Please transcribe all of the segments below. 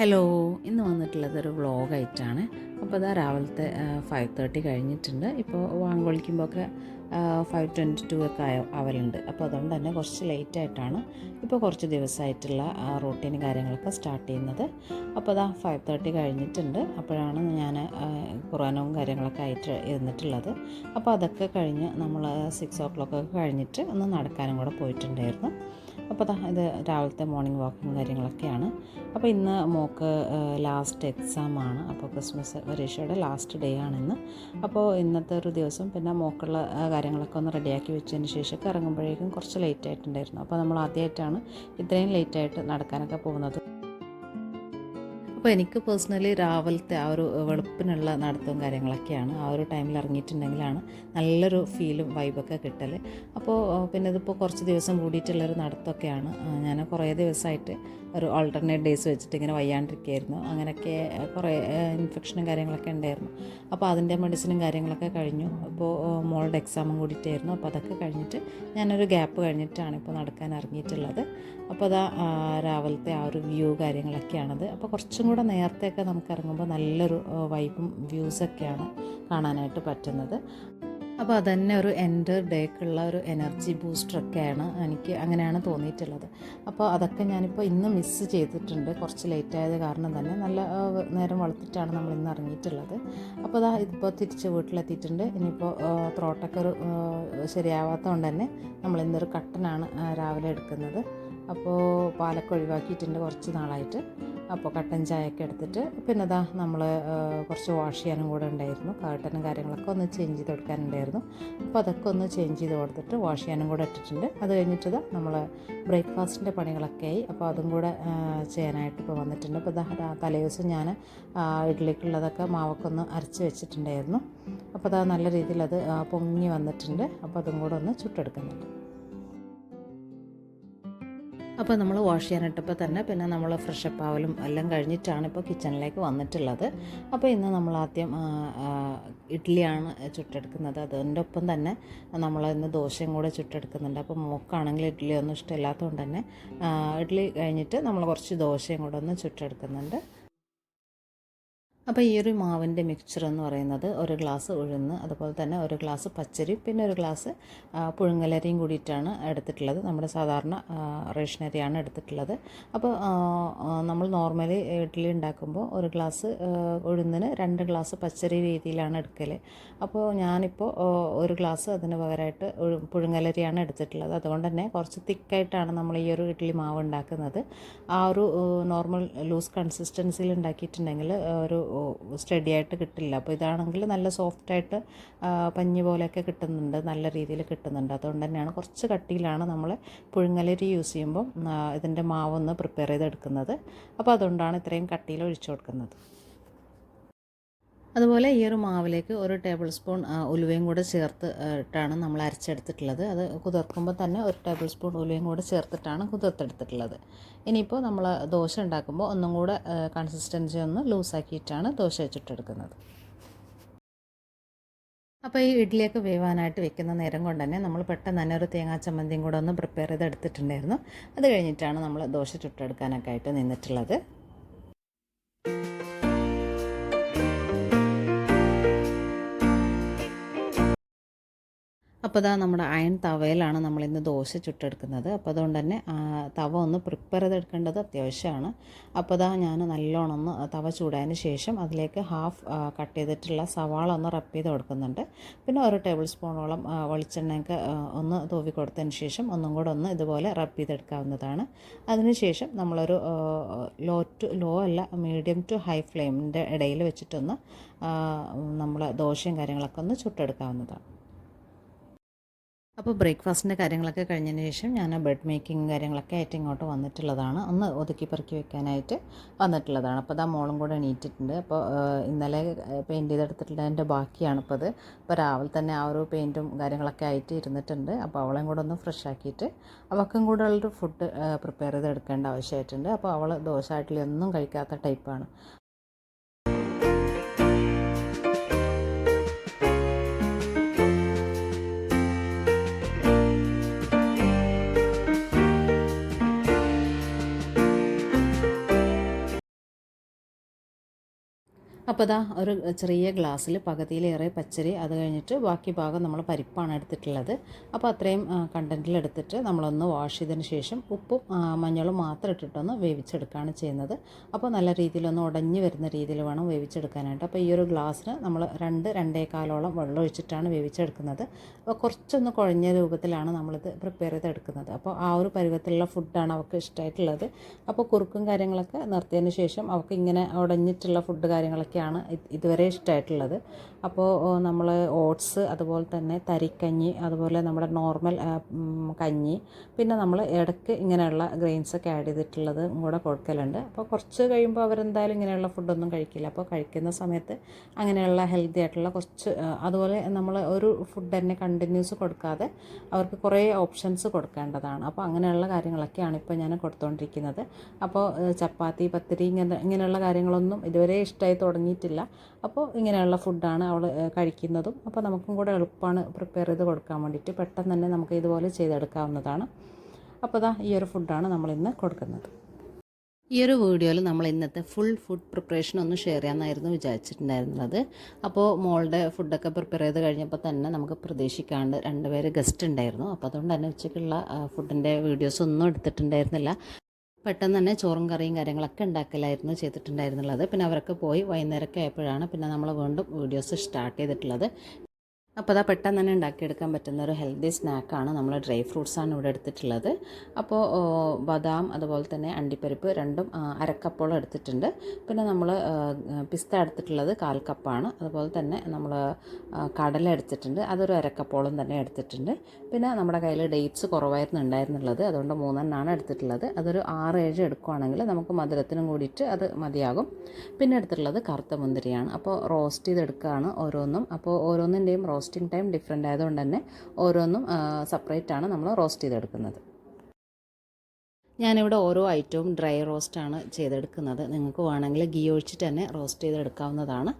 Hello, ഇന്ന് വന്നിട്ടുള്ളത് ഒരു വ്ളോഗായിട്ടാണ്. അപ്പോൾ അതാ രാവിലത്തെ 5:30 കഴിഞ്ഞിട്ടുണ്ട്. ഇപ്പോൾ വാങ്ങി വിളിക്കുമ്പോഴൊക്കെ 5:22 ഒക്കെ ആവലുണ്ട്. അപ്പോൾ അതുകൊണ്ട് തന്നെ കുറച്ച് ലേറ്റായിട്ടാണ് ഇപ്പോൾ കുറച്ച് ദിവസമായിട്ടുള്ള റൂട്ടീനും കാര്യങ്ങളൊക്കെ സ്റ്റാർട്ട് ചെയ്യുന്നത്. അപ്പോൾ അതാ 5:30 കഴിഞ്ഞിട്ടുണ്ട്. അപ്പോഴാണ് ഞാൻ ഖുർആനും കാര്യങ്ങളൊക്കെ ആയിട്ട് ഇരുന്നിട്ടുള്ളത്. അപ്പോൾ അതൊക്കെ കഴിഞ്ഞ് നമ്മൾ 6 o'clock ഒക്കെ കഴിഞ്ഞിട്ട് ഒന്ന് നടക്കാനും കൂടെ പോയിട്ടുണ്ടായിരുന്നു. അപ്പോൾ ഇത് രാവിലത്തെ മോർണിംഗ് വാക്കിങ് കാര്യങ്ങളൊക്കെയാണ്. അപ്പോൾ ഇന്ന് മോൾക്ക് ലാസ്റ്റ് എക്സാമാണ്. അപ്പോൾ ക്രിസ്മസ് പരീക്ഷയുടെ ലാസ്റ്റ് ഡേ ആണിന്ന്. അപ്പോൾ ഇന്നത്തെ ഒരു ദിവസം പിന്നെ മോക്കുള്ള കാര്യങ്ങളൊക്കെ ഒന്ന് റെഡിയാക്കി വെച്ചതിന് ശേഷം ഇറങ്ങുമ്പോഴേക്കും കുറച്ച് ലേറ്റ് ആയിട്ടുണ്ടായിരുന്നു. അപ്പോൾ നമ്മൾ ആദ്യമായിട്ടാണ് ഇത്രയും ലേറ്റായിട്ട് നടക്കാനൊക്കെ പോകുന്നത്. അപ്പോൾ എനിക്ക് പേഴ്സണലി രാവിലത്തെ ആ ഒരു വെളുപ്പിനുള്ള നടത്തവും കാര്യങ്ങളൊക്കെയാണ്. ആ ഒരു ടൈമിൽ ഇറങ്ങിയിട്ടുണ്ടെങ്കിലാണ് നല്ലൊരു ഫീലും വൈബൊക്കെ കിട്ടൽ. അപ്പോൾ പിന്നെ ഇതിപ്പോൾ കുറച്ച് ദിവസം കൂടിയിട്ടുള്ളൊരു നടത്തമൊക്കെയാണ്. ഞാൻ കുറേ ദിവസമായിട്ട് ഒരു ആൾട്ടർനേറ്റ് ഡേയ്സ് വെച്ചിട്ട് ഇങ്ങനെ വയ്യാണ്ടിരിക്കുകയായിരുന്നു. അങ്ങനെയൊക്കെ കുറേ ഇൻഫെക്ഷനും കാര്യങ്ങളൊക്കെ ഉണ്ടായിരുന്നു. അപ്പോൾ അതിൻ്റെ മെഡിസിനും കാര്യങ്ങളൊക്കെ കഴിഞ്ഞു. ഇപ്പോൾ മോളുടെ എക്സാമും കൂടിയിട്ടായിരുന്നു. അപ്പോൾ അതൊക്കെ കഴിഞ്ഞിട്ട് ഞാനൊരു ഗ്യാപ്പ് കഴിഞ്ഞിട്ടാണ് ഇപ്പോൾ നടക്കാൻ ഇറങ്ങിയിട്ടുള്ളത്. അപ്പോൾ അതാ രാവിലത്തെ ആ ഒരു വ്യൂ കാര്യങ്ങളൊക്കെയാണത്. അപ്പോൾ കുറച്ചും കൂടെ നേരത്തെയൊക്കെ നമുക്ക് ഇറങ്ങുമ്പോൾ നല്ലൊരു വൈബും വ്യൂസൊക്കെയാണ് കാണാനായിട്ട് പറ്റുന്നത്. അപ്പോൾ അതുതന്നെ ഒരു എൻ്റെ ഡേക്കുള്ള ഒരു എനർജി ബൂസ്റ്ററൊക്കെയാണ് എനിക്ക് അങ്ങനെയാണ് തോന്നിയിട്ടുള്ളത്. അപ്പോൾ അതൊക്കെ ഞാനിപ്പോൾ ഇന്ന് മിസ്സ് ചെയ്തിട്ടുണ്ട്. കുറച്ച് ലേറ്റായത് കാരണം തന്നെ നല്ല നേരം വെളുത്തിട്ടാണ് നമ്മൾ ഇന്ന് ഇറങ്ങിയിട്ടുള്ളത്. അപ്പോൾ ഇതിപ്പോൾ തിരിച്ച് വീട്ടിലെത്തിയിട്ടുണ്ട്. ഇനിയിപ്പോൾ ത്രോട്ടൊക്കെ ഒരു ശരിയാവാത്തതുകൊണ്ട് തന്നെ നമ്മൾ ഇന്നൊരു കട്ടനാണ് രാവിലെ എടുക്കുന്നത്. അപ്പോൾ പാലൊക്കെ ഒഴിവാക്കിയിട്ടുണ്ട് കുറച്ച് നാളായിട്ട്. അപ്പോൾ കട്ടൻ ചായയൊക്കെ എടുത്തിട്ട് പിന്നെ നമ്മൾ കുറച്ച് വാഷ് ചെയ്യാനും കൂടെ ഉണ്ടായിരുന്നു. കർട്ടനും കാര്യങ്ങളൊക്കെ ഒന്ന് ചേഞ്ച് ചെയ്ത് കൊടുക്കാനുണ്ടായിരുന്നു. അപ്പോൾ അതൊക്കെ ഒന്ന് ചേഞ്ച് ചെയ്ത് കൊടുത്തിട്ട് വാഷ് ചെയ്യാനും കൂടെ ഇട്ടിട്ടുണ്ട്. അത് കഴിഞ്ഞിട്ട് നമ്മൾ ബ്രേക്ക്ഫാസ്റ്റിൻ്റെ പണികളൊക്കെ ആയി. അപ്പോൾ അതും കൂടെ ചെയ്യാനായിട്ട് ഇപ്പോൾ വന്നിട്ടുണ്ട്. അപ്പോൾ തലേദിവസം ഞാൻ ഇഡ്ഡലിക്കുള്ളതൊക്കെ മാവൊക്കെ ഒന്ന് അരച്ച് വെച്ചിട്ടുണ്ടായിരുന്നു. അപ്പോൾ നല്ല രീതിയിൽ അത് പൊങ്ങി വന്നിട്ടുണ്ട്. അപ്പോൾ അതും കൂടെ ഒന്ന് ചുട്ടെടുക്കുന്നുണ്ട്. അപ്പോൾ നമ്മൾ വാഷ് ചെയ്യാനിട്ടപ്പോൾ തന്നെ പിന്നെ നമ്മൾ ഫ്രഷപ്പ് ആവലും എല്ലാം കഴിഞ്ഞിട്ടാണ് ഇപ്പോൾ കിച്ചണിലേക്ക് വന്നിട്ടുള്ളത്. അപ്പോൾ ഇന്ന് നമ്മൾ ആദ്യം ഇഡ്ഡലിയാണ് ചുട്ടെടുക്കുന്നത്. അതിൻ്റെ ഒപ്പം തന്നെ നമ്മൾ ഇന്ന് ദോശയും കൂടെ ചുട്ടെടുക്കുന്നുണ്ട്. അപ്പോൾ മോക്കാണെങ്കിൽ ഇഡ്ഡലി ഒന്നും ഇഷ്ടമില്ലാത്തതുകൊണ്ട് തന്നെ ഇഡ്ഡലി കഴിഞ്ഞിട്ട് നമ്മൾ കുറച്ച് ദോശയും കൂടെ ഒന്ന് ചുട്ടെടുക്കുന്നുണ്ട്. അപ്പോൾ ഈ ഒരു മാവിൻ്റെ മിക്സ്ചർ എന്ന് പറയുന്നത് ഒരു ഗ്ലാസ് ഉഴുന്ന്, അതുപോലെ തന്നെ ഒരു ഗ്ലാസ് പച്ചരി, പിന്നെ ഒരു ഗ്ലാസ് പുഴുങ്ങലരിയും കൂടിയിട്ടാണ് എടുത്തിട്ടുള്ളത്. നമ്മുടെ സാധാരണ റേഷനരിയാണ് എടുത്തിട്ടുള്ളത്. അപ്പോൾ നമ്മൾ നോർമലി ഇഡ്ഡലി ഉണ്ടാക്കുമ്പോൾ ഒരു ഗ്ലാസ് ഉഴുന്നിന് 2 ഗ്ലാസ് പച്ചരി രീതിയിലാണ് എടുക്കൽ. അപ്പോൾ ഞാനിപ്പോൾ ഒരു ഗ്ലാസ് അതിന് പകരമായിട്ട് പുഴുങ്ങലരിയാണ് എടുത്തിട്ടുള്ളത്. അതുകൊണ്ട് തന്നെ കുറച്ച് തിക്കായിട്ടാണ് നമ്മൾ ഈ ഒരു ഇഡ്ഡലി മാവ് ഉണ്ടാക്കുന്നത്. ആ ഒരു നോർമൽ ലൂസ് കൺസിസ്റ്റൻസിയിൽ ഉണ്ടാക്കിയിട്ടുണ്ടെങ്കിൽ ഒരു സ്റ്റഡി ആയിട്ട് കിട്ടില്ല. അപ്പോൾ ഇതാണെങ്കിൽ നല്ല സോഫ്റ്റായിട്ട് പഞ്ഞി പോലെയൊക്കെ കിട്ടുന്നുണ്ട്, നല്ല രീതിയിൽ കിട്ടുന്നുണ്ട്. അതുകൊണ്ട് തന്നെയാണ് കുറച്ച് കട്ടിയിലാണ് നമ്മൾ പുഴുങ്ങലരി യൂസ് ചെയ്യുമ്പോൾ ഇതിൻ്റെ മാവൊന്ന് പ്രിപ്പയർ ചെയ്തെടുക്കുന്നത്. അപ്പോൾ അതുകൊണ്ടാണ് ഇത്രയും കട്ടിയിൽ ഒഴിച്ചു കൊടുക്കുന്നത്. അതുപോലെ ഈ ഒരു മാവിലേക്ക് 1 ടേബിൾ സ്പൂൺ ഉലുവയും കൂടെ ചേർത്ത് ഇട്ടാണ് നമ്മൾ അരച്ചെടുത്തിട്ടുള്ളത്. അത് കുതിർക്കുമ്പോൾ തന്നെ 1 ടേബിൾ സ്പൂൺ ഉലുവയും കൂടെ ചേർത്തിട്ടാണ് കുതിർത്തെടുത്തിട്ടുള്ളത്. ഇനിയിപ്പോൾ നമ്മൾ ദോശ ഉണ്ടാക്കുമ്പോൾ ഒന്നും കൂടെ കൺസിസ്റ്റൻസി ഒന്ന് ലൂസാക്കിയിട്ടാണ് ദോശ വെച്ചിട്ടെടുക്കുന്നത്. അപ്പോൾ ഈ ഇഡ്ഡലിയൊക്കെ വേവാനായിട്ട് വെക്കുന്ന നേരം കൊണ്ട് തന്നെ നമ്മൾ പെട്ടെന്ന് തന്നെ ഒരു തേങ്ങാ ചമ്മന്തിയും കൂടെ ഒന്ന് പ്രിപ്പയർ ചെയ്തെടുത്തിട്ടുണ്ടായിരുന്നു. അത് കഴിഞ്ഞിട്ടാണ് നമ്മൾ ദോശ ചുട്ടെടുക്കാനൊക്കെ ആയിട്ട് നിന്നിട്ടുള്ളത്. അപ്പോൾ നമ്മുടെ അയൺ തവയിലാണ് നമ്മളിന്ന് ദോശ ചുട്ടെടുക്കുന്നത്. അപ്പോൾ അതുകൊണ്ട് തന്നെ തവ ഒന്ന് പ്രിപ്പയർ ചെയ്തെടുക്കേണ്ടത് അത്യാവശ്യമാണ്. അപ്പോൾ ഞാൻ നല്ലോണം ഒന്ന് തവ ചൂടായതിന് ശേഷം അതിലേക്ക് ഹാഫ് കട്ട് ചെയ്തിട്ടുള്ള സവാള ഒന്ന് റപ്പ് ചെയ്ത് കൊടുക്കുന്നുണ്ട്. പിന്നെ 1 ടേബിൾ സ്പൂണോളം വെളിച്ചെണ്ണയൊക്കെ ഒന്ന് തൂവി കൊടുത്തതിന് ശേഷം ഒന്നും കൂടെ ഒന്ന് ഇതുപോലെ റപ്പ് ചെയ്തെടുക്കാവുന്നതാണ്. അതിനുശേഷം നമ്മളൊരു ലോ അല്ല, മീഡിയം ടു ഹൈ ഫ്ലെയിമിൻ്റെ ഇടയിൽ വെച്ചിട്ടൊന്ന് നമ്മൾ ദോശയും കാര്യങ്ങളൊക്കെ ഒന്ന് ചുട്ടെടുക്കാവുന്നതാണ്. അപ്പോൾ ബ്രേക്ക്ഫാസ്റ്റിൻ്റെ കാര്യങ്ങളൊക്കെ കഴിഞ്ഞതിന് ശേഷം ഞാൻ ബ്രെഡ് മേക്കിങ് കാര്യങ്ങളൊക്കെ ആയിട്ട് ഇങ്ങോട്ട് വന്നിട്ടുള്ളതാണ്. ഒന്ന് ഒതുക്കി പെറുക്കി വെക്കാനായിട്ട് വന്നിട്ടുള്ളതാണ്. അപ്പോൾ മോളും കൂടെ എണീറ്റിട്ടുണ്ട്. അപ്പോൾ ഇന്നലെ പെയിൻറ്റ് ചെയ്തെടുത്തിട്ടുള്ളതിൻ്റെ ബാക്കിയാണിപ്പോൾ അത്. അപ്പോൾ രാവിലെ തന്നെ ആ ഒരു പെയിൻറ്റും കാര്യങ്ങളൊക്കെ ആയിട്ട് ഇരുന്നിട്ടുണ്ട്. അപ്പോൾ അവളെയും കൂടെ ഒന്ന് ഫ്രഷ് ആക്കിയിട്ട് അവൾക്കും കൂടെ ഉള്ളൊരു ഫുഡ് പ്രിപ്പയർ ചെയ്തെടുക്കേണ്ട ആവശ്യമായിട്ടുണ്ട്. അപ്പോൾ അവൾ ദോശ ഇഡ്ഡലി ഒന്നും കഴിക്കാത്ത ടൈപ്പാണ്. അപ്പോൾ ഇതാ ഒരു ചെറിയ ഗ്ലാസ്സിൽ പകുതിയിലേറെ പച്ചരി, അത് കഴിഞ്ഞിട്ട് ബാക്കി ഭാഗം നമ്മൾ പരിപ്പാണ് എടുത്തിട്ടുള്ളത്. അപ്പോൾ അത്രയും കണ്ടൻറ്റിലെടുത്തിട്ട് നമ്മളൊന്ന് വാഷ് ചെയ്തതിന് ശേഷം ഉപ്പും മഞ്ഞളും മാത്രം ഇട്ടിട്ടൊന്ന് വേവിച്ചെടുക്കുകയാണ് ചെയ്യുന്നത്. അപ്പോൾ നല്ല രീതിയിലൊന്ന് ഉടഞ്ഞു വരുന്ന രീതിയിൽ വേണം വേവിച്ചെടുക്കാനായിട്ട്. അപ്പോൾ ഈ ഒരു ഗ്ലാസ്സിന് നമ്മൾ 2-2.25 വെള്ളം ഒഴിച്ചിട്ടാണ് വേവിച്ചെടുക്കുന്നത്. അപ്പോൾ കുറച്ചൊന്ന് കുഴഞ്ഞ രൂപത്തിലാണ് നമ്മളിത് പ്രിപ്പയർ ചെയ്തെടുക്കുന്നത്. അപ്പോൾ ആ ഒരു പരുവത്തിലുള്ള ഫുഡാണ് അവർക്ക് ഇഷ്ടമായിട്ടുള്ളത്. അപ്പോൾ കുറുക്കും കാര്യങ്ങളൊക്കെ നിർത്തിയതിന് ശേഷം അവർക്ക് ഇങ്ങനെ ഉടഞ്ഞിട്ടുള്ള ഫുഡ് കാര്യങ്ങളൊക്കെ ഇതുവരെ ഇഷ്ടമായിട്ടുള്ളത്. അപ്പോൾ നമ്മൾ ഓട്സ്, അതുപോലെ തന്നെ തരിക്കഞ്ഞി, അതുപോലെ നമ്മുടെ നോർമൽ കഞ്ഞി, പിന്നെ നമ്മൾ ഇടയ്ക്ക് ഇങ്ങനെയുള്ള ഗ്രെയിൻസൊക്കെ ആഡ് ചെയ്തിട്ടുള്ളത് കൂടെ കൊടുക്കലുണ്ട്. അപ്പോൾ കുറച്ച് കഴിയുമ്പോൾ അവരെന്തായാലും ഇങ്ങനെയുള്ള ഫുഡൊന്നും കഴിക്കില്ല. അപ്പോൾ കഴിക്കുന്ന സമയത്ത് അങ്ങനെയുള്ള ഹെൽത്തി ആയിട്ടുള്ള കുറച്ച്, അതുപോലെ നമ്മൾ ഒരു ഫുഡ് തന്നെ കണ്ടിന്യൂസ് കൊടുക്കാതെ അവർക്ക് കുറേ ഓപ്ഷൻസ് കൊടുക്കേണ്ടതാണ്. അപ്പോൾ അങ്ങനെയുള്ള കാര്യങ്ങളൊക്കെയാണ് ഇപ്പോൾ ഞാൻ കൊടുത്തുകൊണ്ടിരിക്കുന്നത്. അപ്പോൾ ചപ്പാത്തി, പത്തിരി ഇങ്ങനെയുള്ള കാര്യങ്ങളൊന്നും ഇതുവരെ ഇഷ്ടമായി തുടങ്ങിയിട്ടില്ല. അപ്പോൾ ഇങ്ങനെയുള്ള ഫുഡാണ് അവൾ കഴിക്കുന്നതും. അപ്പോൾ നമുക്കും കൂടെ എളുപ്പമാണ് പ്രിപ്പയർ ചെയ്ത് കൊടുക്കാൻ വേണ്ടിയിട്ട്. പെട്ടെന്ന് തന്നെ നമുക്ക് ഇതുപോലെ ചെയ്തെടുക്കാവുന്നതാണ്. അപ്പോൾ ഇതാ ഈ ഒരു ഫുഡാണ് നമ്മളിന്ന് കൊടുക്കുന്നത്. ഈ ഒരു വീഡിയോയിൽ നമ്മൾ ഇന്നത്തെ ഫുൾ ഫുഡ് പ്രിപ്പറേഷൻ ഒന്ന് ഷെയർ ചെയ്യാമെന്നായിരുന്നു വിചാരിച്ചിട്ടുണ്ടായിരുന്നത്. അപ്പോൾ മോളുടെ ഫുഡൊക്കെ പ്രിപ്പയർ ചെയ്ത് കഴിഞ്ഞപ്പോൾ തന്നെ നമുക്ക് പ്രതീക്ഷിക്കാണ്ട് 2 പേര് ഗസ്റ്റ് ഉണ്ടായിരുന്നു. അപ്പോൾ അതുകൊണ്ട് തന്നെ ഉച്ചയ്ക്കുള്ള ഫുഡിൻ്റെ വീഡിയോസ് ഒന്നും എടുത്തിട്ടുണ്ടായിരുന്നില്ല. പെട്ടെന്ന് തന്നെ ചോറും കറിയും കാര്യങ്ങളൊക്കെ ഉണ്ടാക്കലായിരുന്നു ചെയ്തിട്ടുണ്ടായിരുന്നുള്ളത്. പിന്നെ അവരൊക്കെ പോയി വൈകുന്നേരമൊക്കെ ആയപ്പോഴാണ് പിന്നെ നമ്മൾ വീണ്ടും വീഡിയോസ് സ്റ്റാർട്ട് ചെയ്തിട്ടുള്ളത്. അപ്പോൾ അതാ പെട്ടെന്ന് തന്നെ ഉണ്ടാക്കിയെടുക്കാൻ പറ്റുന്ന ഒരു ഹെൽത്തി സ്നാക്കാണ്. നമ്മൾ ഡ്രൈ ഫ്രൂട്ട്സാണ് ഇവിടെ എടുത്തിട്ടുള്ളത്. അപ്പോൾ ബദാം, അതുപോലെ തന്നെ അണ്ടിപ്പരിപ്പ് രണ്ടും 1/2 കപ്പോളം എടുത്തിട്ടുണ്ട്. പിന്നെ നമ്മൾ പിസ്ത എടുത്തിട്ടുള്ളത് 1/4 കപ്പാണ്. അതുപോലെ തന്നെ നമ്മൾ കടല എടുത്തിട്ടുണ്ട്, അതൊരു 1/2 കപ്പോളം തന്നെ എടുത്തിട്ടുണ്ട്. പിന്നെ നമ്മുടെ കയ്യിൽ ഡേറ്റ്സ് കുറവായിരുന്നു ഉണ്ടായിരുന്നുള്ളത്, അതുകൊണ്ട് 3 എടുത്തിട്ടുള്ളത്. അതൊരു 6-7 എടുക്കുകയാണെങ്കിൽ നമുക്ക് മധുരത്തിനും കൂടിയിട്ട് അത് മതിയാകും. പിന്നെ എടുത്തിട്ടുള്ളത് കറുത്ത മുന്തിരിയാണ്. അപ്പോൾ റോസ്റ്റ് ചെയ്തെടുക്കുകയാണ് ഓരോന്നും. അപ്പോൾ ഓരോന്നിൻ്റെയും റോസ്റ്റിംഗ് ടൈം ഡിഫറെൻ്റ് ആയതുകൊണ്ട് തന്നെ ഓരോന്നും സെപ്പറേറ്റ് ആണ് നമ്മൾ റോസ്റ്റ് ചെയ്തെടുക്കുന്നത്. ഞാനിവിടെ ഓരോ ഐറ്റവും ഡ്രൈ റോസ്റ്റാണ് ചെയ്തെടുക്കുന്നത്. നിങ്ങൾക്ക് വേണമെങ്കിൽ ഗീ ഒഴിച്ചിട്ട് തന്നെ റോസ്റ്റ് ചെയ്തെടുക്കാവുന്നതാണ്.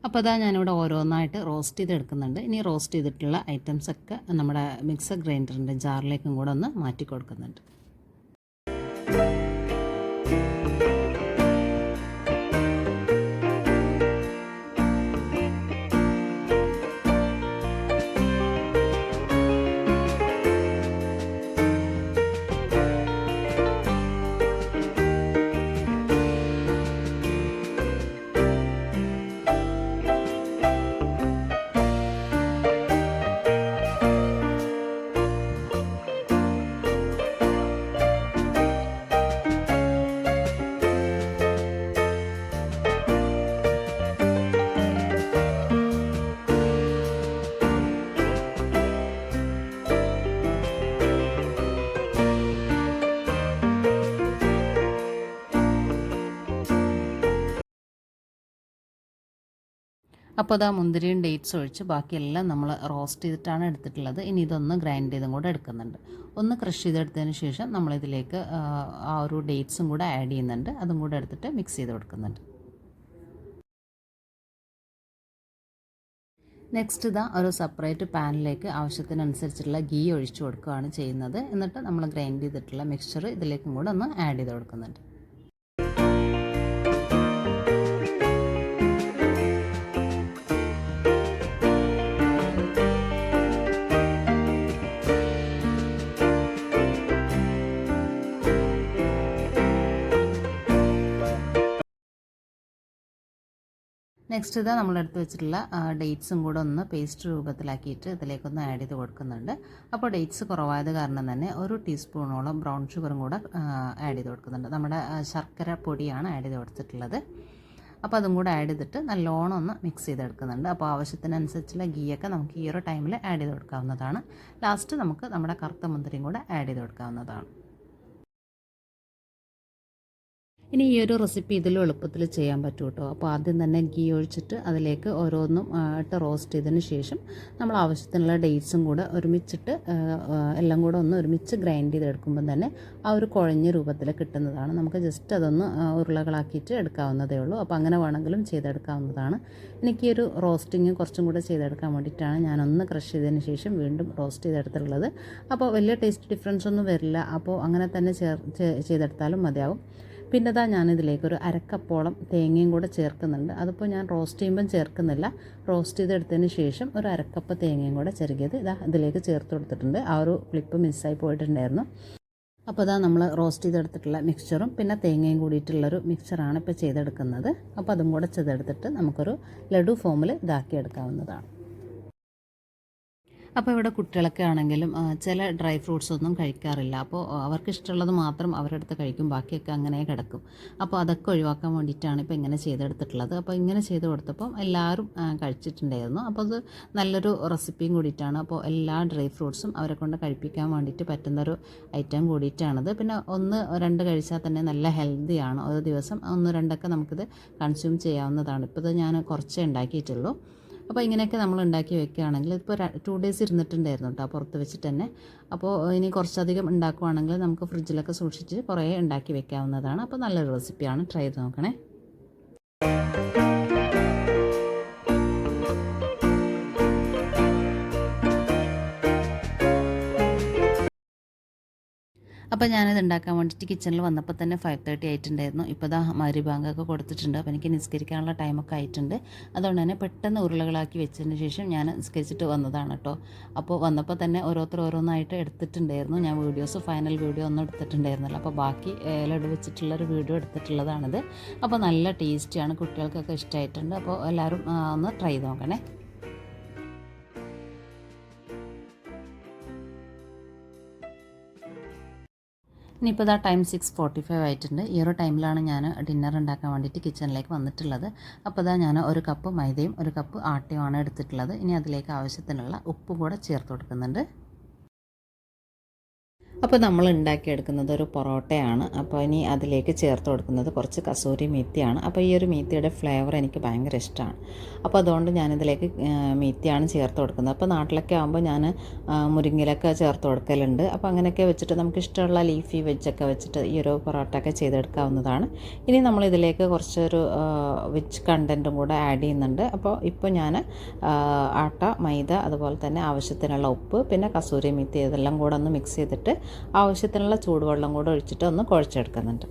അപ്പോൾ അതാ ഞാനിവിടെ ഓരോന്നായിട്ട് റോസ്റ്റ് ചെയ്തെടുക്കുന്നുണ്ട്. ഇനി റോസ്റ്റ് ചെയ്തിട്ടുള്ള ഐറ്റംസൊക്കെ നമ്മുടെ മിക്സർ ഗ്രൈൻഡറിൻ്റെ ജാറിലേക്കും കൂടെ ഒന്ന് മാറ്റി കൊടുക്കുന്നുണ്ട്. അപ്പോൾ അതാ മുന്തിരിയും ഡേറ്റ്സ് ഒഴിച്ച് ബാക്കിയെല്ലാം നമ്മൾ റോസ്റ്റ് ചെയ്തിട്ടാണ് എടുത്തിട്ടുള്ളത്. ഇനി ഇതൊന്ന് ഗ്രൈൻഡ് ചെയ്തും കൂടെ എടുക്കുന്നുണ്ട്. ഒന്ന് ക്രഷ് ചെയ്തെടുത്തതിന് ശേഷം നമ്മളിതിലേക്ക് ആ ഒരു ഡേറ്റ്സും കൂടെ ആഡ് ചെയ്യുന്നുണ്ട്. അതും കൂടെ എടുത്തിട്ട് മിക്സ് ചെയ്ത് കൊടുക്കുന്നുണ്ട്. നെക്സ്റ്റ് ഇതാ ഒരു സെപ്പറേറ്റ് പാനിലേക്ക് ആവശ്യത്തിനനുസരിച്ചുള്ള ഗീ ഒഴിച്ചു കൊടുക്കുകയാണ് ചെയ്യുന്നത്. എന്നിട്ട് നമ്മൾ ഗ്രൈൻഡ് ചെയ്തിട്ടുള്ള മിക്സ്ചർ ഇതിലേക്കും കൂടെ ഒന്ന് ആഡ് ചെയ്ത് കൊടുക്കുന്നുണ്ട്. നെക്സ്റ്റ് ഇതാ നമ്മളെടുത്ത് വെച്ചിട്ടുള്ള ഡേറ്റ്സും കൂടെ ഒന്ന് പേസ്റ്റ് രൂപത്തിലാക്കിയിട്ട് ഇതിലേക്കൊന്ന് ആഡ് ചെയ്ത് കൊടുക്കുന്നുണ്ട്. അപ്പോൾ ഡേറ്റ്സ് കുറവായത് കാരണം തന്നെ 1 ടീസ്പൂണോളം ബ്രൗൺ ഷുഗറും കൂടെ ആഡ് ചെയ്ത് കൊടുക്കുന്നുണ്ട്. നമ്മുടെ ശർക്കര പൊടിയാണ് ആഡ് ചെയ്ത് കൊടുത്തിട്ടുള്ളത്. അപ്പോൾ അതും കൂടെ ആഡ് ചെയ്തിട്ട് നല്ലോണം ഒന്ന് മിക്സ് ചെയ്തെടുക്കുന്നുണ്ട്. അപ്പോൾ ആവശ്യത്തിനനുസരിച്ചുള്ള ഗീയൊക്കെ നമുക്ക് ഈ ഒരു ടൈമിൽ ആഡ് ചെയ്ത് കൊടുക്കാവുന്നതാണ്. ലാസ്റ്റ് നമുക്ക് നമ്മുടെ കറുത്ത മുന്തിരിയും കൂടെ ആഡ് ചെയ്ത് കൊടുക്കാവുന്നതാണ്. ഇനി ഈ ഒരു റെസിപ്പി ഇതിലും എളുപ്പത്തിൽ ചെയ്യാൻ പറ്റും കേട്ടോ. അപ്പോൾ ആദ്യം തന്നെ ഗീ ഒഴിച്ചിട്ട് അതിലേക്ക് ഓരോന്നും ഇട്ട് റോസ്റ്റ് ചെയ്തതിന് ശേഷം നമ്മൾ ആവശ്യത്തിനുള്ള ഡേറ്റ്സും കൂടെ ഒരുമിച്ചിട്ട് എല്ലാം കൂടെ ഒന്ന് ഒരുമിച്ച് ഗ്രൈൻഡ് ചെയ്തെടുക്കുമ്പോൾ തന്നെ ആ ഒരു കുഴഞ്ഞ രൂപത്തിൽ കിട്ടുന്നതാണ്. നമുക്ക് ജസ്റ്റ് അതൊന്ന് ഉരുളകളാക്കിയിട്ട് എടുക്കാവുന്നതേ ഉള്ളൂ. അപ്പോൾ അങ്ങനെ വേണമെങ്കിലും ചെയ്തെടുക്കാവുന്നതാണ്. എനിക്ക് ഈ ഒരു റോസ്റ്റിങ് കുറച്ചും കൂടെ ചെയ്തെടുക്കാൻ വേണ്ടിയിട്ടാണ് ഞാനൊന്ന് ക്രഷ് ചെയ്തതിന് ശേഷം വീണ്ടും റോസ്റ്റ് ചെയ്തെടുത്തിട്ടുള്ളത്. അപ്പോൾ വലിയ ടേസ്റ്റ് ഡിഫറൻസ് ഒന്നും വരില്ല. അപ്പോൾ അങ്ങനെ തന്നെ ചെയ്തെടുത്താലും മതിയാവും. പിന്നെ ഇതാ ഞാനിതിലേക്കൊരു അരക്കപ്പോളം തേങ്ങയും കൂടെ ചേർക്കുന്നുണ്ട്. അതിപ്പോൾ ഞാൻ റോസ്റ്റ് ചെയ്യുമ്പം ചേർക്കുന്നില്ല. റോസ്റ്റ് ചെയ്തെടുത്തതിന് ശേഷം ഒരു അരക്കപ്പ് തേങ്ങയും കൂടെ ചെറുകിയത് ഇതാ ഇതിലേക്ക് ചേർത്ത് കൊടുത്തിട്ടുണ്ട്. ആ ഒരു ക്ലിപ്പ് മിസ്സായി പോയിട്ടുണ്ടായിരുന്നു. അപ്പോൾ ഇതാ നമ്മൾ റോസ്റ്റ് ചെയ്തെടുത്തിട്ടുള്ള മിക്സ്ചറും പിന്നെ തേങ്ങയും കൂടിയിട്ടുള്ളൊരു മിക്സ്ചറാണ് ഇപ്പോൾ ചെയ്തെടുക്കുന്നത്. അപ്പോൾ അതും കൂടെ ചെയ്തെടുത്തിട്ട് നമുക്കൊരു ലഡു ഫോമിൽ ഇതാക്കി എടുക്കാവുന്നതാണ്. അപ്പോൾ ഇവിടെ കുട്ടികളൊക്കെ ആണെങ്കിലും ചില ഡ്രൈ ഫ്രൂട്ട്സ് ഒന്നും കഴിക്കാറില്ല. അപ്പോൾ അവർക്ക് ഇഷ്ടമുള്ളത് മാത്രം അവരെടുത്ത് കഴിക്കും, ബാക്കിയൊക്കെ അങ്ങനെ കിടക്കും. അപ്പോൾ അതൊക്കെ ഒഴിവാക്കാൻ വേണ്ടിയിട്ടാണ് ഇപ്പോൾ ഇങ്ങനെ ചെയ്തെടുത്തിട്ടുള്ളത്. അപ്പോൾ ഇങ്ങനെ ചെയ്ത് കൊടുത്തപ്പോൾ എല്ലാവരും കഴിച്ചിട്ടുണ്ടായിരുന്നു. അപ്പോൾ അത് നല്ലൊരു റെസിപ്പിയും കൂടിയിട്ടാണ്. അപ്പോൾ എല്ലാ ഡ്രൈ ഫ്രൂട്ട്സും അവരെ കൊണ്ട് കഴിപ്പിക്കാൻ വേണ്ടിയിട്ട് പറ്റുന്നൊരു ഐറ്റം കൂടിയിട്ടാണത്. പിന്നെ 1-2 കഴിച്ചാൽ തന്നെ നല്ല ഹെൽത്തിയാണ്. ഒരു ദിവസം 1-2 നമുക്കിത് കൺസ്യൂം ചെയ്യാവുന്നതാണ്. ഇപ്പോൾ ഇത് ഞാൻ കുറച്ചേ ഉണ്ടാക്കിയിട്ടുള്ളൂ. അപ്പോൾ ഇങ്ങനെയൊക്കെ നമ്മൾ ഉണ്ടാക്കി വെക്കുകയാണെങ്കിൽ ഇപ്പോൾ 2 ഡേയ്സ് ഇരുന്നിട്ടുണ്ടായിരുന്നു കേട്ടോ പുറത്ത് വെച്ചിട്ട് തന്നെ. അപ്പോൾ ഇനി കുറച്ചധികം ഉണ്ടാക്കുവാണെങ്കിൽ നമുക്ക് ഫ്രിഡ്ജിലൊക്കെ സൂക്ഷിച്ച് കുറേ ഉണ്ടാക്കി വെക്കാവുന്നതാണ്. അപ്പോൾ നല്ലൊരു റെസിപ്പിയാണ്, ട്രൈ ചെയ്ത് നോക്കണേ. അപ്പോൾ ഞാനിത് ഉണ്ടാക്കാൻ വേണ്ടിയിട്ട് കിച്ചണിൽ വന്നപ്പോൾ തന്നെ 5:30 ആയിട്ടുണ്ടായിരുന്നു. ഇപ്പോൾ ദാ മഗ്‌രിബ് ബാങ്കൊക്കെ കൊടുത്തിട്ടുണ്ട്. അപ്പോൾ എനിക്ക് നിസ്കരിക്കാനുള്ള ടൈമൊക്കെ ആയിട്ടുണ്ട്. അതുകൊണ്ട് തന്നെ പെട്ടെന്ന് ഉരുളകളാക്കി വെച്ചതിന് ശേഷം ഞാൻ നിസ്കരിച്ചിട്ട് വന്നതാണ് കേട്ടോ. അപ്പോൾ വന്നപ്പോൾ തന്നെ ഓരോന്നായിട്ട് എടുത്തിട്ടുണ്ടായിരുന്നു. ഞാൻ ഫൈനൽ വീഡിയോ ഒന്നും എടുത്തിട്ടുണ്ടായിരുന്നില്ല. അപ്പോൾ ബാക്കി ലഡു വെച്ചിട്ടുള്ളൊരു വീഡിയോ എടുത്തിട്ടുള്ളതാണിത്. അപ്പോൾ നല്ല ടേസ്റ്റിയാണ്, കുട്ടികൾക്കൊക്കെ ഇഷ്ടമായിട്ടുണ്ട്. അപ്പോൾ എല്ലാവരും ഒന്ന് ട്രൈ ചെയ്ത് നോക്കണേ. ഇനിയിപ്പോൾ ഇതാ ടൈം 6:45 ആയിട്ടുണ്ട്. ഈ ഒരു ടൈമിലാണ് ഞാൻ ഡിന്നർ ഉണ്ടാക്കാൻ വേണ്ടിയിട്ട് കിച്ചണിലേക്ക് വന്നിട്ടുള്ളത്. അപ്പോൾ ഇതാ ഞാൻ 1 കപ്പ് മൈദയും 1 കപ്പ് ആട്ടയുമാണ് എടുത്തിട്ടുള്ളത്. ഇനി അതിലേക്ക് ആവശ്യത്തിനുള്ള ഉപ്പും കൂടെ ചേർത്ത് കൊടുക്കുന്നുണ്ട്. അപ്പോൾ നമ്മൾ ഉണ്ടാക്കിയെടുക്കുന്നത് ഒരു പൊറോട്ടയാണ്. അപ്പോൾ ഇനി അതിലേക്ക് ചേർത്ത് കൊടുക്കുന്നത് കുറച്ച് കസൂരി മീത്തിയാണ്. അപ്പോൾ ഈ ഒരു മീത്തിയുടെ ഫ്ലേവർ എനിക്ക് ഭയങ്കര ഇഷ്ടമാണ്. അപ്പോൾ അതുകൊണ്ട് ഞാനിതിലേക്ക് മീത്തിയാണ് ചേർത്ത് കൊടുക്കുന്നത്. അപ്പോൾ നാട്ടിലൊക്കെ ആകുമ്പോൾ ഞാൻ മുരിങ്ങയിലൊക്കെ ചേർത്ത് കൊടുക്കലുണ്ട്. അപ്പോൾ അങ്ങനെയൊക്കെ വെച്ചിട്ട് നമുക്ക് ഇഷ്ടമുള്ള ലീഫി വെജൊക്കെ വെച്ചിട്ട് ഈ ഒരു പൊറോട്ടയൊക്കെ ചെയ്തെടുക്കാവുന്നതാണ്. ഇനി നമ്മളിതിലേക്ക് കുറച്ചൊരു വെജ് കണ്ടൻറ്റും കൂടെ ആഡ് ചെയ്യുന്നുണ്ട്. അപ്പോൾ ഇപ്പോൾ ഞാൻ ആട്ട, മൈദ, അതുപോലെ തന്നെ ആവശ്യത്തിനുള്ള ഉപ്പ്, പിന്നെ കസൂരി മീത്തി ഇതെല്ലാം കൂടെ ഒന്ന് മിക്സ് ചെയ്തിട്ട് ആവശ്യത്തിനുള്ള ചൂടുവെള്ളം കൂടെ ഒഴിച്ചിട്ട് ഒന്ന് കുഴച്ചെടുക്കുന്നുണ്ട്.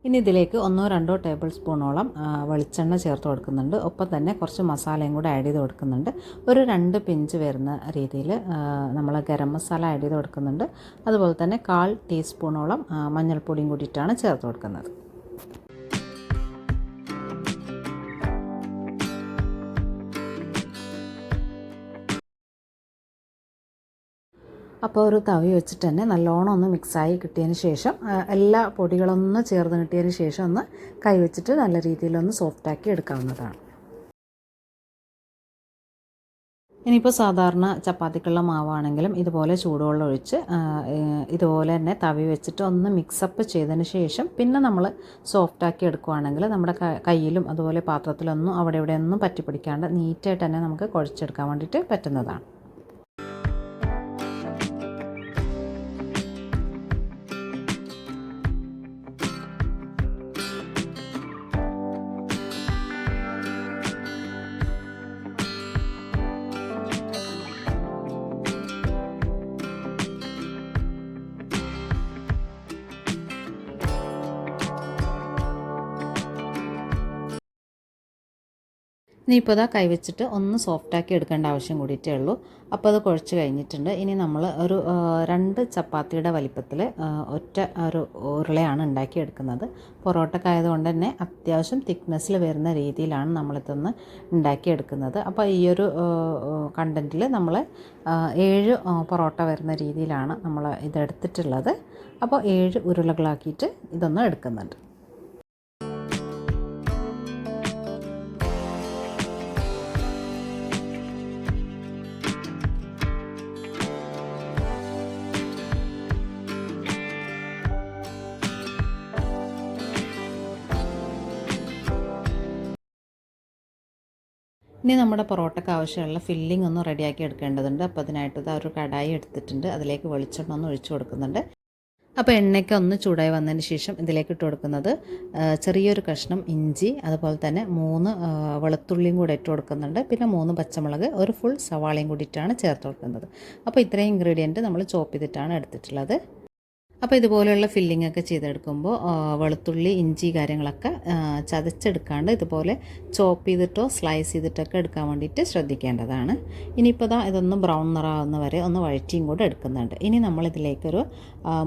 ഇനി ഇതിലേക്ക് 1-2 ടേബിൾ സ്പൂണോളം വെളിച്ചെണ്ണ ചേർത്ത് കൊടുക്കുന്നുണ്ട്. ഒപ്പം തന്നെ കുറച്ച് മസാലയും കൂടെ ആഡ് ചെയ്ത് കൊടുക്കുന്നുണ്ട്. ഒരു 2 പിഞ്ച് വരുന്ന രീതിയിൽ നമ്മൾ ഗരം മസാല ആഡ് ചെയ്ത് കൊടുക്കുന്നുണ്ട്. അതുപോലെ തന്നെ 1/4 ടീസ്പൂണോളം മഞ്ഞൾപ്പൊടിയും കൂടിയിട്ടാണ് ചേർത്ത് കൊടുക്കുന്നത്. അപ്പോൾ ഒരു തവി വെച്ചിട്ട് തന്നെ നല്ലോണം ഒന്ന് മിക്സായി കിട്ടിയതിന് ശേഷം എല്ലാ പൊടികളൊന്ന് ചേർന്ന് കിട്ടിയതിന് ശേഷം ഒന്ന് കൈ വെച്ചിട്ട് നല്ല രീതിയിലൊന്ന് സോഫ്റ്റാക്കി എടുക്കാവുന്നതാണ്. ഇനിയിപ്പോൾ സാധാരണ ചപ്പാത്തിക്കുള്ള മാവാണെങ്കിലും ഇതുപോലെ ചൂടുവെള്ളം ഒഴിച്ച് ഇതുപോലെ തന്നെ തവി വെച്ചിട്ട് ഒന്ന് മിക്സപ്പ് ചെയ്തതിന് ശേഷം പിന്നെ നമ്മൾ സോഫ്റ്റാക്കി എടുക്കുകയാണെങ്കിൽ നമ്മുടെ കയ്യിലും അതുപോലെ പാത്രത്തിലൊന്നും അവിടെ ഇവിടെയൊന്നും പറ്റിപ്പിടിക്കാണ്ട് നീറ്റായിട്ട് തന്നെ നമുക്ക് കുഴച്ചെടുക്കാൻ വേണ്ടിയിട്ട് പറ്റുന്നതാണ്. ഇനിയിപ്പോൾ ഇതാ കൈവച്ചിട്ട് ഒന്ന് സോഫ്റ്റാക്കി എടുക്കേണ്ട ആവശ്യം കൂടിയിട്ടേ ഉള്ളൂ. അപ്പോൾ അത് കുഴച്ച് കഴിഞ്ഞിട്ടുണ്ട്. ഇനി നമ്മൾ ഒരു 2 ചപ്പാത്തിയുടെ വലിപ്പത്തിൽ ഒറ്റ ഒരു ഉരുളയാണ് ഉണ്ടാക്കിയെടുക്കുന്നത്. പൊറോട്ടക്കായതുകൊണ്ട് തന്നെ അത്യാവശ്യം തിക്നെസ്സിൽ വരുന്ന രീതിയിലാണ് നമ്മളിതൊന്ന് ഉണ്ടാക്കിയെടുക്കുന്നത്. അപ്പോൾ ഈ ഒരു കണ്ടൻറ്റിൽ നമ്മൾ 7 പൊറോട്ട വരുന്ന രീതിയിലാണ് നമ്മൾ ഇതെടുത്തിട്ടുള്ളത്. അപ്പോൾ 7 ഉരുളകളാക്കിയിട്ട് ഇതൊന്ന് എടുക്കുന്നുണ്ട്. ഇനി നമ്മുടെ പൊറോട്ടയ്ക്ക് ആവശ്യമുള്ള ഫില്ലിംഗ് ഒന്ന് റെഡിയാക്കി എടുക്കേണ്ടതുണ്ട്. അപ്പോൾ അതിനായിട്ട് ഒരു കടായി എടുത്തിട്ടുണ്ട്. അതിലേക്ക് വെളിച്ചെണ്ണ ഒന്ന് ഒഴിച്ചു കൊടുക്കുന്നുണ്ട്. അപ്പോൾ എണ്ണയ്ക്ക് ഒന്ന് ചൂടായി വന്നതിന് ശേഷം ഇതിലേക്ക് ഇട്ട് കൊടുക്കുന്നത് ചെറിയൊരു കഷ്ണം ഇഞ്ചി, അതുപോലെ തന്നെ 3 വെളുത്തുള്ളിയും കൂടെ ഇട്ട് കൊടുക്കുന്നുണ്ട്. പിന്നെ 3 പച്ചമുളക്, ഒരു ഫുൾ സവാളയും കൂടിയിട്ടാണ് ചേർത്ത് കൊടുക്കുന്നത്. അപ്പോൾ ഇത്രയും ഇൻഗ്രീഡിയൻറ്റ് നമ്മൾ ചോപ്പ് ചെയ്തിട്ടാണ് എടുത്തിട്ടുള്ളത്. അപ്പോൾ ഇതുപോലെയുള്ള ഫില്ലിംഗ് ഒക്കെ ചെയ്തെടുക്കുമ്പോൾ വെളുത്തുള്ളി, ഇഞ്ചി കാര്യങ്ങളൊക്കെ ചതച്ചെടുക്കാണ്ട് ഇതുപോലെ ചോപ്പ് ചെയ്തിട്ടോ സ്ലൈസ് ചെയ്തിട്ടൊക്കെ എടുക്കാൻ വേണ്ടിയിട്ട് ശ്രദ്ധിക്കേണ്ടതാണ്. ഇനിയിപ്പോൾ ഇതൊന്ന് ബ്രൗൺ നിറാവുന്ന വരെ ഒന്ന് വഴറ്റിയും കൂടെ എടുക്കുന്നുണ്ട്. ഇനി നമ്മളിതിലേക്കൊരു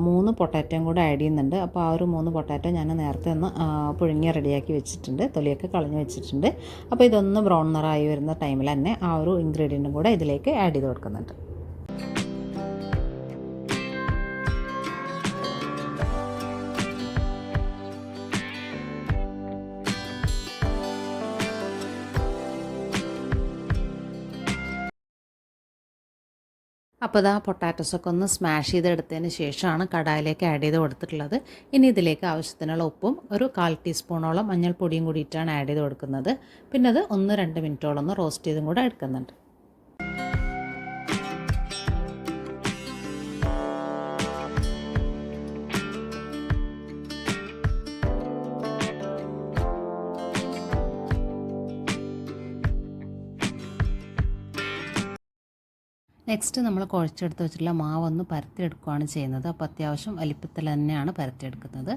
3 പൊട്ടാറ്റോയും കൂടെ ആഡ് ചെയ്യുന്നുണ്ട്. അപ്പോൾ ആ ഒരു 3 പൊട്ടാറ്റോ ഞാൻ നേരത്തെ ഒന്ന് പുഴുങ്ങി റെഡിയാക്കി വെച്ചിട്ടുണ്ട്, തൊലിയൊക്കെ കളഞ്ഞ് വെച്ചിട്ടുണ്ട്. അപ്പോൾ ഇതൊന്ന് ബ്രൗൺ നിറായി വരുന്ന ടൈമിൽ തന്നെ ആ ഒരു ഇൻഗ്രീഡിയൻറ്റും കൂടെ ഇതിലേക്ക് ആഡ് ചെയ്ത് കൊടുക്കുന്നുണ്ട്. അപ്പോൾ പൊട്ടാറ്റോസൊക്കെ ഒന്ന് സ്മാഷ് ചെയ്തെടുത്തതിന് ശേഷമാണ് കടായിലേക്ക് ആഡ് ചെയ്ത് കൊടുത്തിട്ടുള്ളത്. ഇനി ഇതിലേക്ക് ആവശ്യത്തിനുള്ള ഉപ്പും ഒരു 1/4 ടീസ്പൂണോളം മഞ്ഞൾപ്പൊടിയും കൂടിയിട്ടാണ് ആഡ് ചെയ്ത് കൊടുക്കുന്നത്. പിന്നെ അത് 1-2 മിനിറ്റോളം ഒന്ന് റോസ്റ്റ് ചെയ്തും കൂടെ എടുക്കുന്നുണ്ട്. നെക്സ്റ്റ് നമ്മൾ കുഴച്ചെടുത്ത് വെച്ചിട്ടുള്ള മാവൊന്ന് പരത്തിയെടുക്കുകയാണ് ചെയ്യുന്നത്. അപ്പോൾ അത്യാവശ്യം വലിപ്പത്തിൽ തന്നെയാണ് പരത്തിയെടുക്കുന്നത്.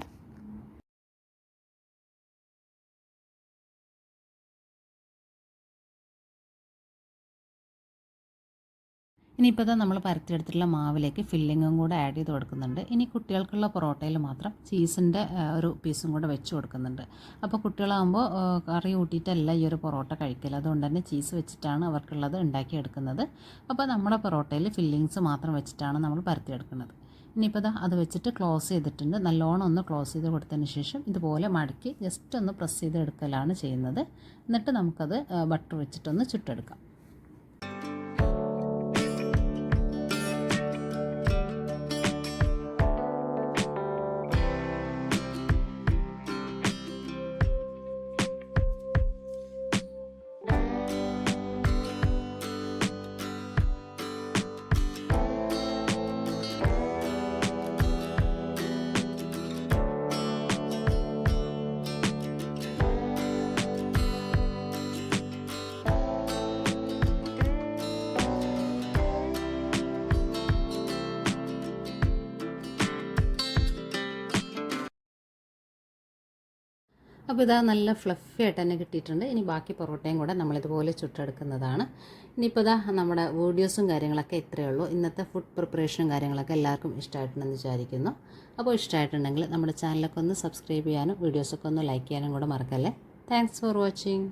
ഇനിയിപ്പോൾ നമ്മൾ പരത്തിയെടുത്തിട്ടുള്ള മാവിലേക്ക് ഫില്ലിങ്ങും കൂടെ ആഡ് ചെയ്ത് കൊടുക്കുന്നുണ്ട്. ഇനി കുട്ടികൾക്കുള്ള പൊറോട്ടയിൽ മാത്രം ചീസിൻ്റെ ഒരു പീസും കൂടെ വെച്ച് കൊടുക്കുന്നുണ്ട്. അപ്പോൾ കുട്ടികളാകുമ്പോൾ കറി കൂട്ടിയിട്ടല്ല ഈ ഒരു പൊറോട്ട കഴിക്കൽ, അതുകൊണ്ട് തന്നെ ചീസ് വെച്ചിട്ടാണ് അവർക്കുള്ളത് ഉണ്ടാക്കിയെടുക്കുന്നത്. അപ്പോൾ നമ്മുടെ പൊറോട്ടയിൽ ഫില്ലിങ്സ് മാത്രം വെച്ചിട്ടാണ് നമ്മൾ പരത്തിയെടുക്കുന്നത്. ഇനിയിപ്പോൾ അത് വെച്ചിട്ട് ക്ലോസ് ചെയ്തിട്ടുണ്ട്. നല്ലോണം ഒന്ന് ക്ലോസ് ചെയ്ത് കൊടുത്തതിന് ശേഷം ഇതുപോലെ മടക്കി ജസ്റ്റ് ഒന്ന് പ്രസ് ചെയ്ത് എടുക്കലാണ് ചെയ്യുന്നത്. എന്നിട്ട് നമുക്കത് ബട്ടർ വെച്ചിട്ടൊന്ന് ചുട്ടെടുക്കാം. അപ്പോൾ നല്ല ഫ്ലഫി ആയിട്ട് തന്നെ കിട്ടിയിട്ടുണ്ട്. ഇനി ബാക്കി പൊറോട്ടയും കൂടെ നമ്മളിതുപോലെ ചുട്ടെടുക്കുന്നതാണ്. ഇനിയിപ്പോൾ നമ്മുടെ വീഡിയോസും കാര്യങ്ങളൊക്കെ ഇത്രയേ ഉള്ളൂ. ഇന്നത്തെ ഫുഡ് പ്രിപ്പറേഷനും കാര്യങ്ങളൊക്കെ എല്ലാവർക്കും ഇഷ്ടമായിട്ടുണ്ടെന്ന് വിചാരിക്കുന്നു. അപ്പോൾ ഇഷ്ടമായിട്ടുണ്ടെങ്കിൽ നമ്മുടെ ചാനലൊക്കെ ഒന്ന് സബ്സ്ക്രൈബ് ചെയ്യാനും വീഡിയോസൊക്കെ ഒന്ന് ലൈക്ക് ചെയ്യാനും കൂടെ മറക്കല്ലേ. Thanks for watching.